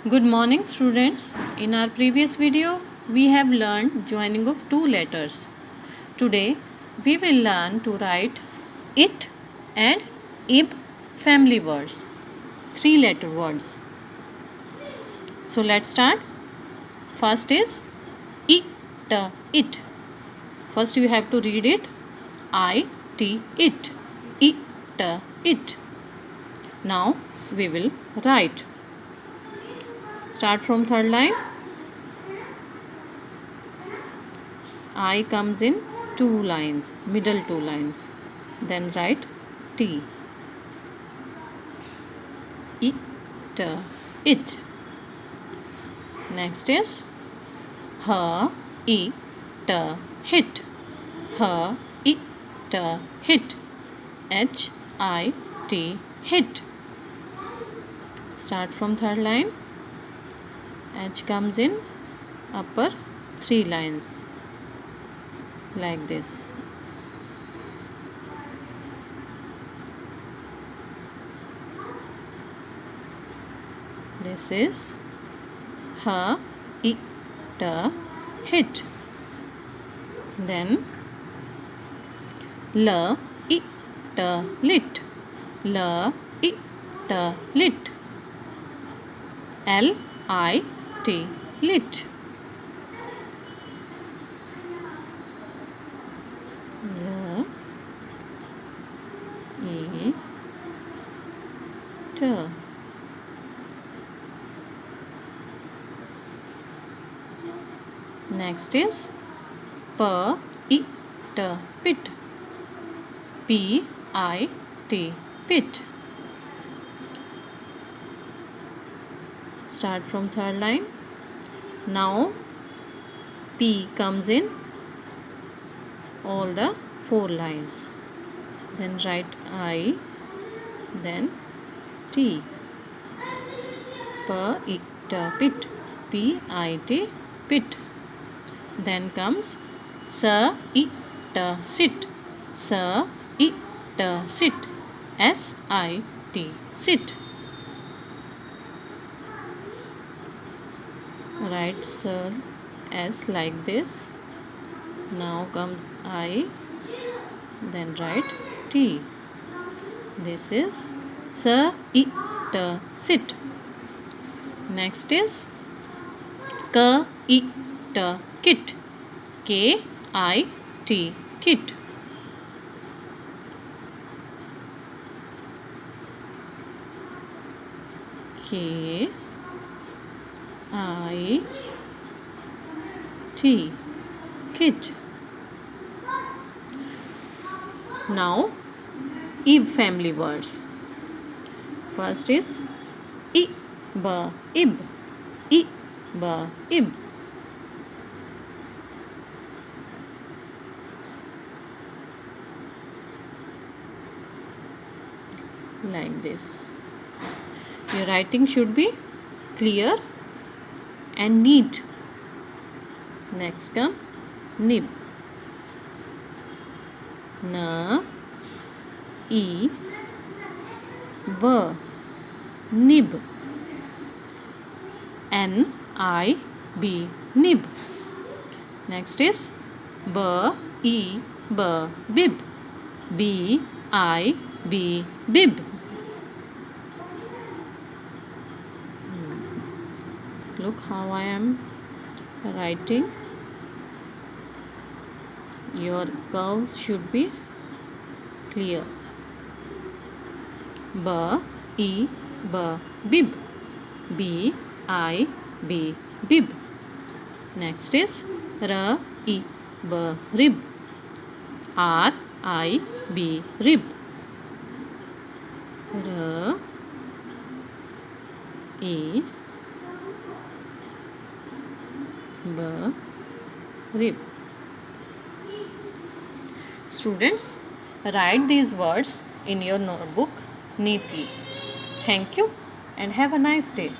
Good morning students. In our previous video, we have learned joining of two letters. Today, we will learn to write it and ib family words, three letter words. So let's start. First is it, it. First you have to read it, it, it. Now we will write. Start from third line. I comes in two lines, middle two lines. Then write T. It, it. Next is her, it, hit. Her, it, hit. H-I-T, hit. Start from third line. H comes in upper three lines like this. This is her, it, hit. Then L, it, lit. L, it, lit. L, I, T, lit. L, E, T. Next is P, I, T, pit. P, I, T, pit. Start from third line. Now P comes in all the four lines. Then write I, then T. P, pit. P, I, T, pit. Then comes S, I, sit. S, I, sit. S, I, T, sit. Write S like this. Now comes I, then write T. This is S, I, sit. Next is K, I, kit. K, I, T, kit. K, I, T, kit. Now ib family words. First is ib, ib, ib. Like this. Your writing should be clear and neat. Next come nib. N, E, B, nib. N, I, B, nib. Next is B, E, B, bib. B, I, B, bib. Look how I am writing. Your curves should be clear. B, E, B, bib. B, I, B, bib. Next is R, E, B, rib. R, I, B, rib. R, E, B, rib. Students, write these words in your notebook neatly. Thank you and have a nice day.